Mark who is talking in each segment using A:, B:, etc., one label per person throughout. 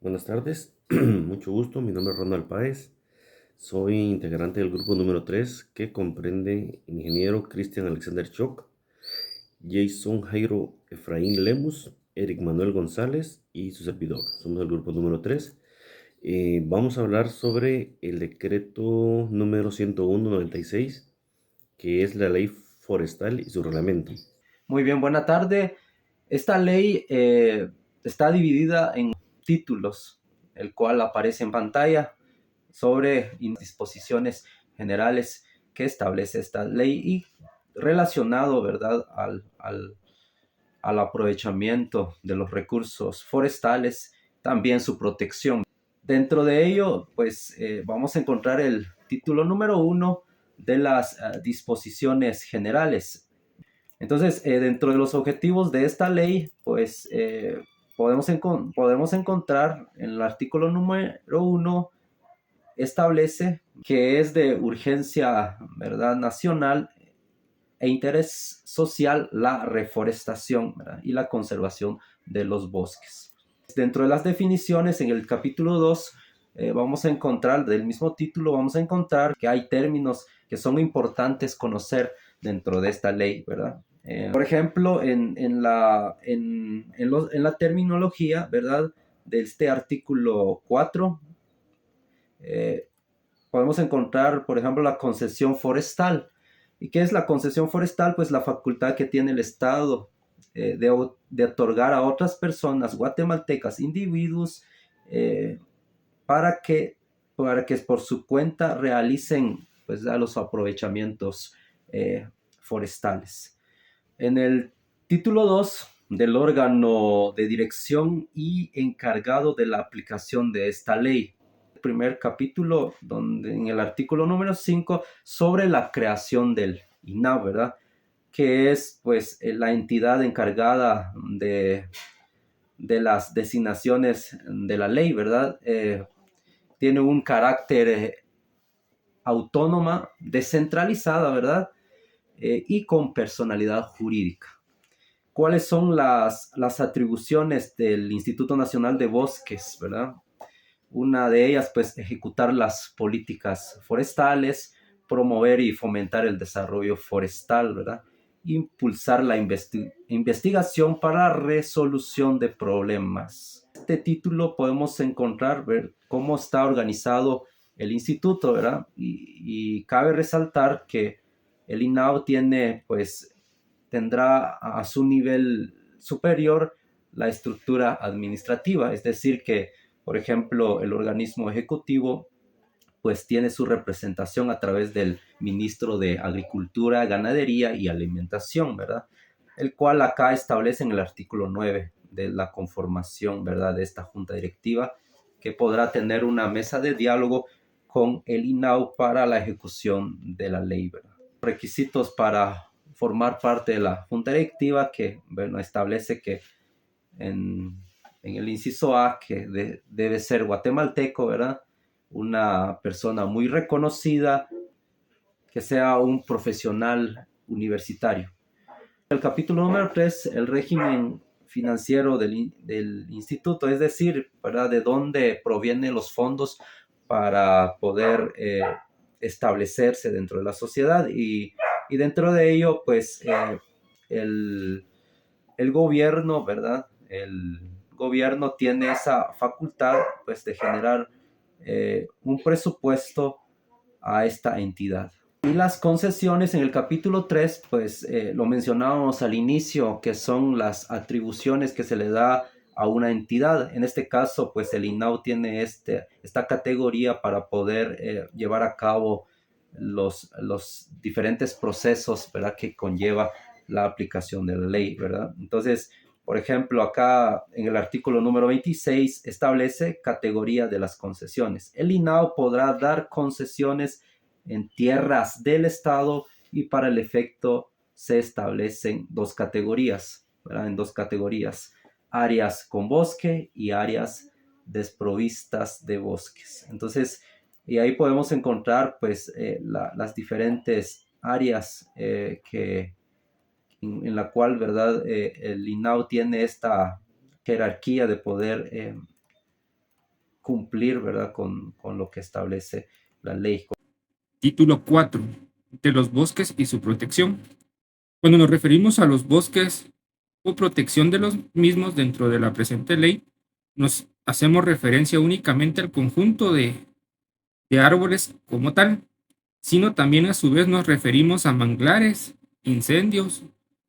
A: Buenas tardes, mucho gusto, mi nombre es Ronald Páez, soy integrante del grupo número 3 que comprende ingeniero Cristian Alexander Choc, Jason Jairo Efraín Lemus, Eric Manuel González y su servidor. Somos el grupo número 3. Vamos a hablar sobre el decreto número 101/96, que es la ley forestal y su reglamento.
B: Muy bien, buena tarde. Esta ley está dividida en títulos, el cual aparece en pantalla sobre disposiciones generales que establece esta ley y relacionado, ¿verdad?, al aprovechamiento de los recursos forestales, también su protección. Dentro de ello, pues vamos a encontrar el título número 1 de las disposiciones generales. Entonces, dentro de los objetivos de esta ley, pues podemos encontrar en el artículo número 1, establece que es de urgencia, ¿verdad?, nacional e interés social la reforestación, ¿verdad?, y la conservación de los bosques. Dentro de las definiciones, en el capítulo 2, vamos a encontrar, del mismo título, vamos a encontrar que hay términos que son importantes conocer dentro de esta ley, ¿verdad? Por ejemplo, en la terminología, ¿verdad?, de este artículo 4, podemos encontrar, por ejemplo, la concesión forestal. ¿Y qué es la concesión forestal? Pues la facultad que tiene el Estado de otorgar a otras personas guatemaltecas, individuos, eh, para que, por su cuenta realicen, pues, los aprovechamientos forestales. En el título 2 del órgano de dirección y encargado de la aplicación de esta ley, primer capítulo, donde en el artículo número 5, sobre la creación del INAH, ¿verdad?, que es, pues, la entidad encargada de las designaciones de la ley, ¿verdad? Tiene un carácter autónoma, descentralizada, ¿verdad? Y con personalidad jurídica. ¿Cuáles son las atribuciones del Instituto Nacional de Bosques, ¿verdad? Una de ellas, pues, ejecutar las políticas forestales, promover y fomentar el desarrollo forestal, ¿verdad? Impulsar la investigación para resolución de problemas. Este título podemos encontrar, ver cómo está organizado el instituto, ¿verdad? Y cabe resaltar que el INAO tiene, pues, tendrá a su nivel superior la estructura administrativa, es decir, que, por ejemplo, el organismo ejecutivo, pues, tiene su representación a través del ministro de Agricultura, Ganadería y Alimentación, ¿verdad? El cual acá establece en el artículo 9 de la conformación, ¿verdad?, de esta junta directiva, que podrá tener una mesa de diálogo con el INAU para la ejecución de la ley, ¿verdad? Requisitos para formar parte de la junta directiva, que, bueno, establece que en el inciso A, que debe ser guatemalteco, ¿verdad? Una persona muy reconocida, que sea un profesional universitario. El capítulo número 3, el régimen financiero del instituto, es decir, ¿verdad?, de dónde provienen los fondos para poder establecerse dentro de la sociedad, y dentro de ello, pues, el, el gobierno, ¿verdad? El gobierno tiene esa facultad, pues, de generar un presupuesto a esta entidad. Y las concesiones en el capítulo 3, pues lo mencionábamos al inicio, que son las atribuciones que se le da a una entidad. En este caso, pues el INAU tiene esta categoría para poder llevar a cabo los diferentes procesos, ¿verdad?, que conlleva la aplicación de la ley, ¿verdad? Entonces, por ejemplo, acá en el artículo número 26 establece categoría de las concesiones. El INAU podrá dar concesiones en tierras del Estado, y para el efecto se establecen dos categorías, ¿verdad? En dos categorías: áreas con bosque y áreas desprovistas de bosques. Entonces, y ahí podemos encontrar, pues, las diferentes áreas en la cual, ¿verdad?, el INAU tiene esta jerarquía de poder cumplir, ¿verdad? Con lo que establece la ley.
C: Título 4. De los bosques y su protección. Cuando nos referimos a los bosques o protección de los mismos dentro de la presente ley, nos hacemos referencia únicamente al conjunto de árboles como tal, sino también a su vez nos referimos a manglares, incendios,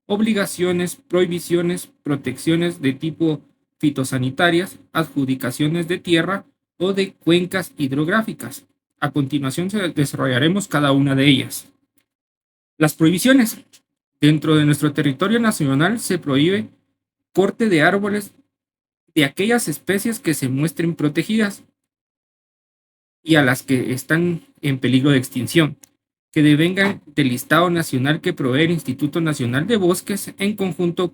C: obligaciones, prohibiciones, protecciones de tipo fitosanitarias, adjudicaciones de tierra o de cuencas hidrográficas. A continuación desarrollaremos cada una de ellas. Las prohibiciones. Dentro de nuestro territorio nacional se prohíbe corte de árboles de aquellas especies que se muestren protegidas y a las que están en peligro de extinción, que devengan del listado nacional que provee el Instituto Nacional de Bosques en conjunto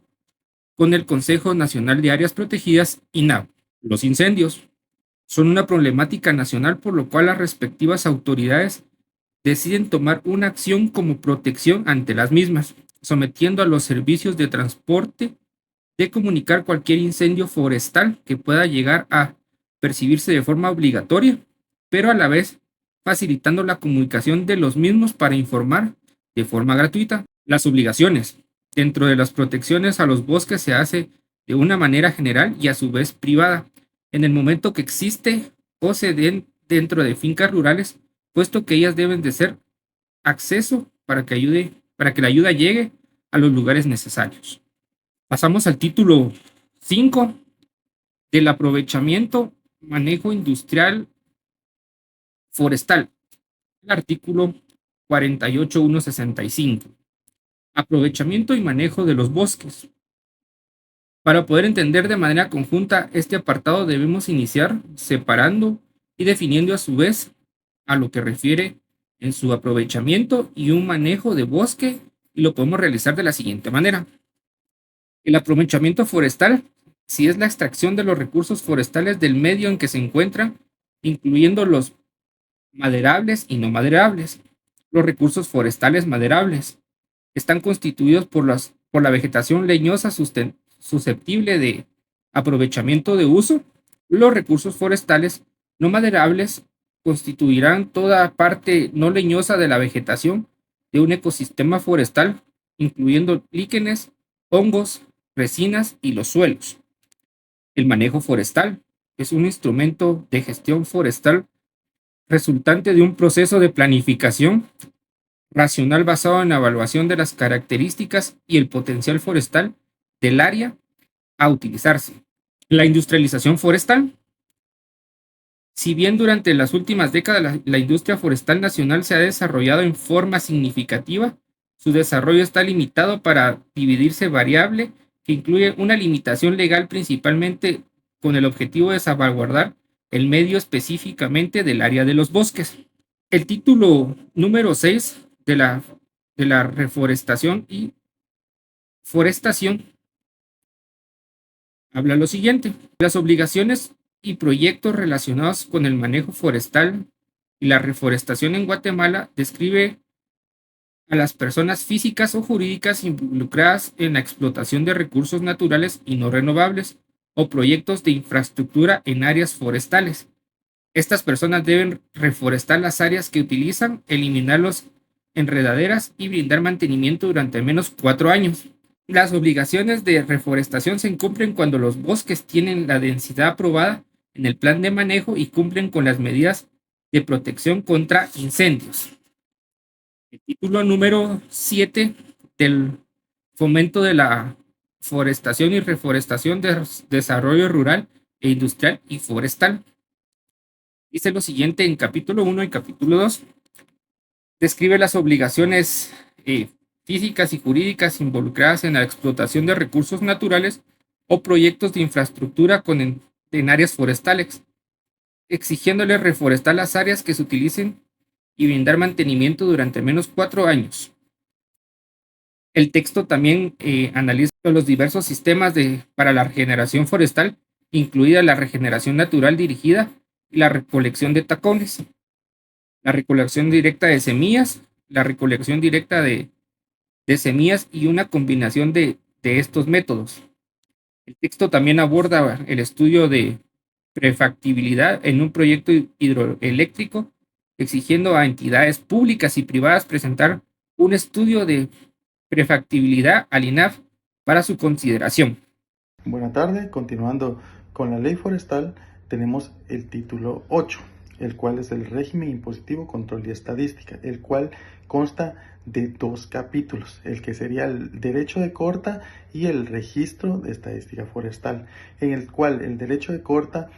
C: con el Consejo Nacional de Áreas Protegidas, INAH. Los incendios son una problemática nacional, por lo cual las respectivas autoridades deciden tomar una acción como protección ante las mismas, sometiendo a los servicios de transporte de comunicar cualquier incendio forestal que pueda llegar a percibirse de forma obligatoria, pero a la vez facilitando la comunicación de los mismos para informar de forma gratuita. Las obligaciones. Dentro de las protecciones a los bosques se hace de una manera general y a su vez privada, en el momento que existe o se den dentro de fincas rurales, puesto que ellas deben de ser acceso para que la ayuda llegue a los lugares necesarios. Pasamos al título 5 del aprovechamiento, manejo industrial forestal. El artículo 48.165. Aprovechamiento y manejo de los bosques. Para poder entender de manera conjunta este apartado debemos iniciar separando y definiendo a su vez a lo que refiere en su aprovechamiento y un manejo de bosque, y lo podemos realizar de la siguiente manera. El aprovechamiento forestal, si es la extracción de los recursos forestales del medio en que se encuentran, incluyendo los maderables y no maderables. Los recursos forestales maderables están constituidos por la vegetación leñosa susceptible de aprovechamiento de uso. Los recursos forestales no maderables constituirán toda parte no leñosa de la vegetación de un ecosistema forestal, incluyendo líquenes, hongos, resinas y los suelos. El manejo forestal es un instrumento de gestión forestal resultante de un proceso de planificación racional basado en la evaluación de las características y el potencial forestal del área a utilizarse. La industrialización forestal. Si bien durante las últimas décadas la industria forestal nacional se ha desarrollado en forma significativa, su desarrollo está limitado para dividirse variable que incluye una limitación legal principalmente con el objetivo de salvaguardar el medio específicamente del área de los bosques. El título número 6 de la reforestación y forestación habla lo siguiente: las obligaciones y proyectos relacionados con el manejo forestal y la reforestación en Guatemala describe a las personas físicas o jurídicas involucradas en la explotación de recursos naturales y no renovables o proyectos de infraestructura en áreas forestales. Estas personas deben reforestar las áreas que utilizan, eliminar las enredaderas y brindar mantenimiento durante al menos 4 años. Las obligaciones de reforestación se cumplen cuando los bosques tienen la densidad aprobada en el plan de manejo y cumplen con las medidas de protección contra incendios. El título número 7 del fomento de la forestación y reforestación de desarrollo rural e industrial y forestal. Dice lo siguiente en capítulo 1 y capítulo 2. Describe las obligaciones físicas y jurídicas involucradas en la explotación de recursos naturales o proyectos de infraestructura en áreas forestales, exigiéndole reforestar las áreas que se utilicen y brindar mantenimiento durante al menos 4 años. El texto también analiza los diversos sistemas para la regeneración forestal, incluida la regeneración natural dirigida y la recolección de tacones, la recolección directa de semillas, la recolección directa de semillas y una combinación de estos métodos. El texto también aborda el estudio de prefactibilidad en un proyecto hidroeléctrico, exigiendo a entidades públicas y privadas presentar un estudio de prefactibilidad al INAF para su consideración.
D: Buenas tardes, continuando con la ley forestal, tenemos el título 8, el cual es el régimen impositivo, control y estadística, el cual consta de 2 capítulos, el que sería el derecho de corta y el registro de estadística forestal, en el cual el derecho de corta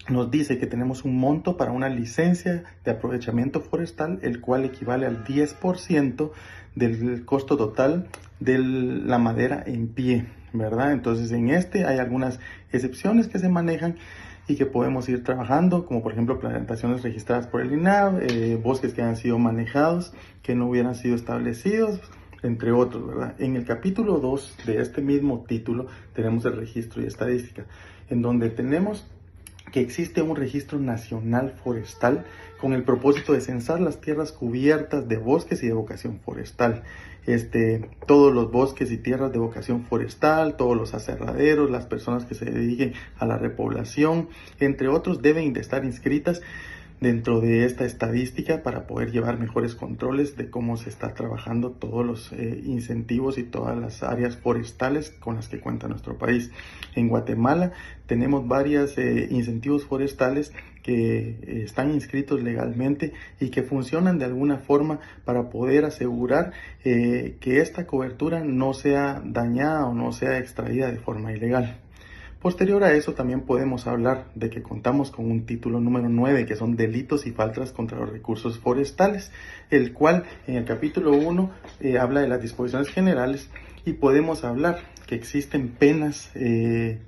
D: nos dice que tenemos un monto para una licencia de aprovechamiento forestal, el cual equivale al 10% del costo total de la madera en pie, ¿verdad? Entonces en este hay algunas excepciones que se manejan y que podemos ir trabajando, como por ejemplo plantaciones registradas por el INAV, bosques que han sido manejados, que no hubieran sido establecidos, entre otros, ¿verdad? En el capítulo 2 de este mismo título tenemos el registro y estadística, en donde tenemos que existe un registro nacional forestal con el propósito de censar las tierras cubiertas de bosques y de vocación forestal. Todos los bosques y tierras de vocación forestal, todos los aserraderos, las personas que se dediquen a la repoblación, entre otros, deben de estar inscritas dentro de esta estadística para poder llevar mejores controles de cómo se está trabajando todos los incentivos y todas las áreas forestales con las que cuenta nuestro país. En Guatemala tenemos varios incentivos forestales que están inscritos legalmente y que funcionan de alguna forma para poder asegurar que esta cobertura no sea dañada o no sea extraída de forma ilegal. Posterior a eso también podemos hablar de que contamos con un título número 9, que son delitos y faltas contra los recursos forestales, el cual en el capítulo 1 habla de las disposiciones generales, y podemos hablar que existen penas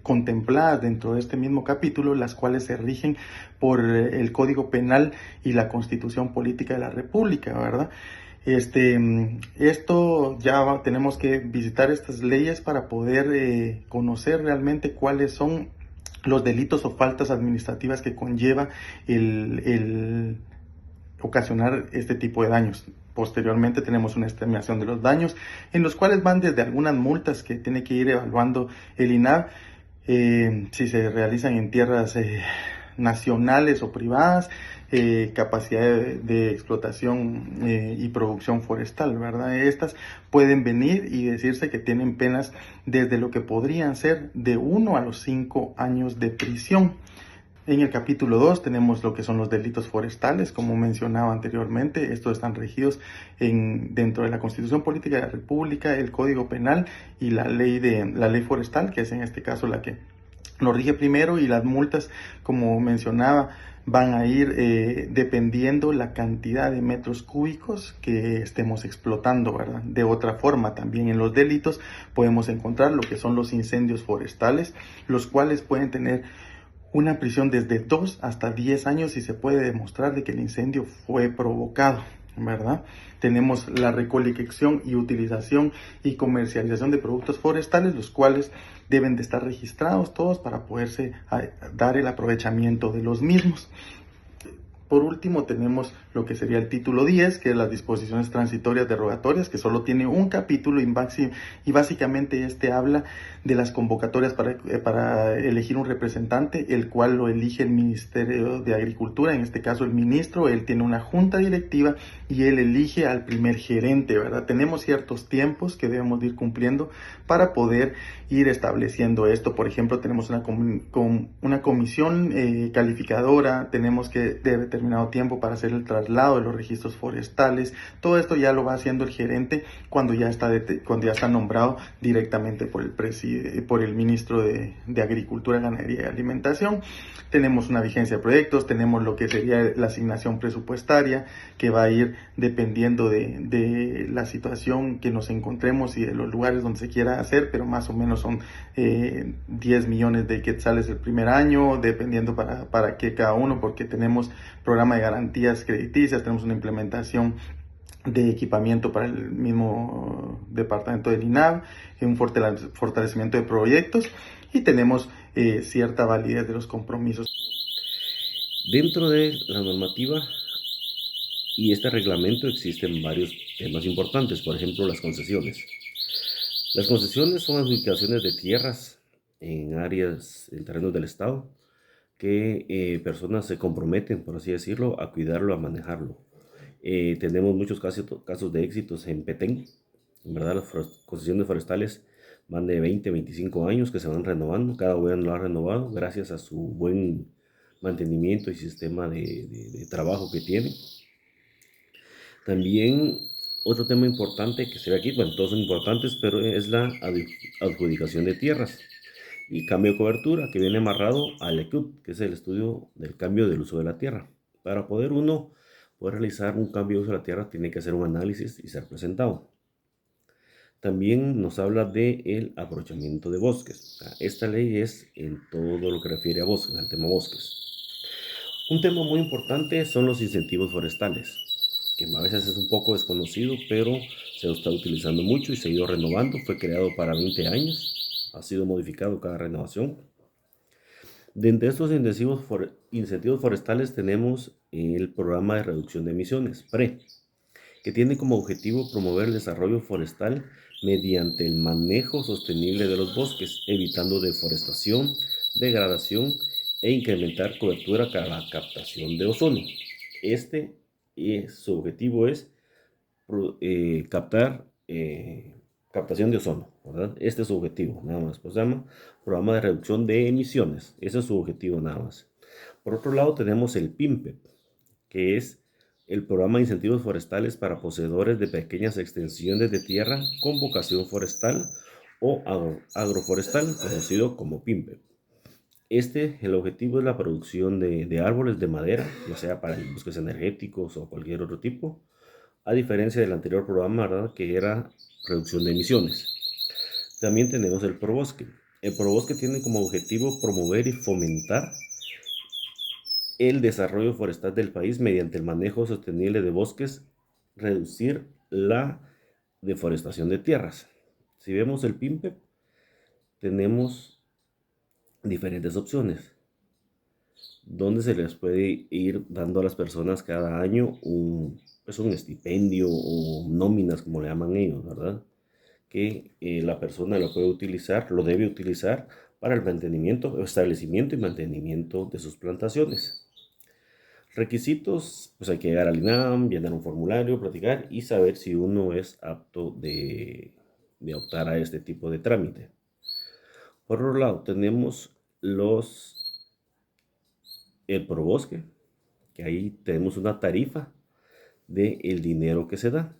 D: contempladas dentro de este mismo capítulo, las cuales se rigen por el Código Penal y la Constitución Política de la República, ¿verdad? Esto ya tenemos que visitar estas leyes para poder conocer realmente cuáles son los delitos o faltas administrativas que conlleva el ocasionar este tipo de daños. Posteriormente tenemos una estimación de los daños, en los cuales van desde algunas multas que tiene que ir evaluando el INAV, si se realizan en tierras nacionales o privadas, capacidad de explotación y producción forestal, ¿verdad? Estas pueden venir y decirse que tienen penas desde lo que podrían ser de 1 a los 5 años de prisión. En el capítulo 2 tenemos lo que son los delitos forestales, como mencionaba anteriormente. Estos están regidos dentro de la Constitución Política de la República, el Código Penal y la ley forestal, que es en este caso la que lo rige primero, y las multas, como mencionaba, van a ir dependiendo la cantidad de metros cúbicos que estemos explotando, ¿verdad? De otra forma, también en los delitos podemos encontrar lo que son los incendios forestales, los cuales pueden tener una prisión desde 2 hasta 10 años si se puede demostrar de que el incendio fue provocado, ¿verdad? Tenemos la recolección y utilización y comercialización de productos forestales, los cuales deben de estar registrados todos para poderse dar el aprovechamiento de los mismos. Por último, tenemos lo que sería el título 10, que es las disposiciones transitorias derogatorias, que solo tiene un capítulo y básicamente este habla de las convocatorias para elegir un representante, el cual lo elige el Ministerio de Agricultura, en este caso el ministro. Él tiene una junta directiva y él elige al primer gerente, ¿verdad? Tenemos ciertos tiempos que debemos de ir cumpliendo para poder ir estableciendo esto. Por ejemplo, tenemos una comisión calificadora, tenemos que de determinado tiempo para hacer el traslado de los registros forestales. Todo esto ya lo va haciendo el gerente cuando ya está nombrado directamente por el ministro de Agricultura, Ganadería y Alimentación. Tenemos una vigencia de proyectos, tenemos lo que sería la asignación presupuestaria, que va a ir dependiendo de la situación que nos encontremos y de los lugares donde se quiera hacer, pero más o menos son 10 millones de quetzales el primer año, dependiendo para que cada uno, porque tenemos programa de garantías crediticias, tenemos una implementación de equipamiento para el mismo departamento del INAV, un fortalecimiento de proyectos, y tenemos cierta validez de los compromisos.
A: Dentro de la normativa y este reglamento existen varios temas importantes, por ejemplo, las concesiones. Las concesiones son adjudicaciones de tierras en terrenos del Estado, que personas se comprometen, por así decirlo, a cuidarlo, a manejarlo. Tenemos muchos casos de éxitos en Petén. En verdad, las concesiones forestales van de 20, 25 años que se van renovando. Cada gobierno lo ha renovado gracias a su buen mantenimiento y sistema de trabajo que tiene. También otro tema importante que se ve aquí, bueno, todos son importantes, pero es la adjudicación de tierras y cambio de cobertura, que viene amarrado al ECUT, que es el estudio del cambio del uso de la tierra. Para poder realizar un cambio de uso de la tierra, tiene que hacer un análisis y ser presentado. También nos habla del aprovechamiento de bosques. Esta ley es en todo lo que refiere a bosques, al tema bosques. Un tema muy importante son los incentivos forestales, que a veces es un poco desconocido, pero se está utilizando mucho y se ha ido renovando. Fue creado para 20 años, ha sido modificado cada renovación. Dentro de estos incentivos forestales tenemos el programa de reducción de emisiones, PRE, que tiene como objetivo promover el desarrollo forestal mediante el manejo sostenible de los bosques, evitando deforestación, degradación e incrementar cobertura para la captación de ozono. Su objetivo es captación de ozono, ¿verdad? Este es su objetivo, nada más. Pues se llama programa de reducción de emisiones. Ese es su objetivo, nada más. Por otro lado, tenemos el PIMPE, que es el programa de incentivos forestales para poseedores de pequeñas extensiones de tierra con vocación forestal o agroforestal, conocido como PIMPE. El objetivo es la producción de árboles de madera, ya sea para bosques energéticos o cualquier otro tipo, a diferencia del anterior programa, ¿verdad?, que era reducción de emisiones. También tenemos el ProBosque. El ProBosque tiene como objetivo promover y fomentar el desarrollo forestal del país mediante el manejo sostenible de bosques, reducir la deforestación de tierras. Si vemos el PIMPE, tenemos diferentes opciones donde se les puede ir dando a las personas cada año un estipendio o nóminas, como le llaman ellos, ¿verdad? Que la persona lo puede utilizar, lo debe utilizar para el mantenimiento, establecimiento y mantenimiento de sus plantaciones. Requisitos, pues hay que llegar al INAM, llenar un formulario, platicar y saber si uno es apto de optar a este tipo de trámite. Por otro lado, tenemos el ProBosque, que ahí tenemos una tarifa del dinero que se da.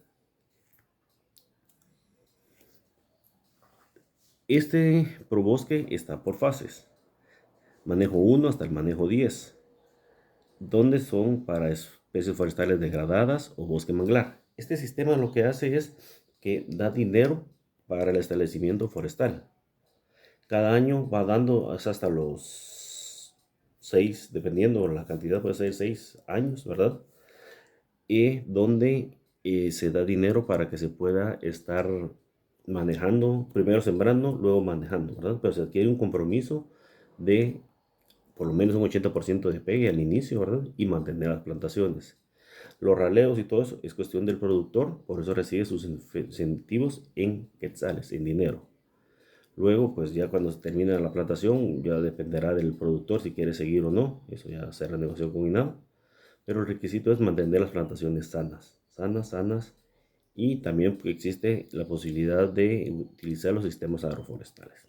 A: Este ProBosque está por fases. Manejo 1 hasta el manejo 10. Donde son para especies forestales degradadas o bosque manglar. Este sistema lo que hace es que da dinero para el establecimiento forestal. Cada año va dando hasta los 6, dependiendo de la cantidad, puede ser 6 años, ¿verdad? Y donde se da dinero para que se pueda estar manejando, primero sembrando, luego manejando, ¿verdad? Pero se adquiere un compromiso de por lo menos un 80% de pegue al inicio, ¿verdad? Y mantener las plantaciones. Los raleos y todo eso es cuestión del productor, por eso recibe sus incentivos en quetzales, en dinero. Luego, pues ya cuando se termina la plantación, ya dependerá del productor si quiere seguir o no. Eso ya se renegoció con INAM. Pero el requisito es mantener las plantaciones sanas. Y también existe la posibilidad de utilizar los sistemas agroforestales.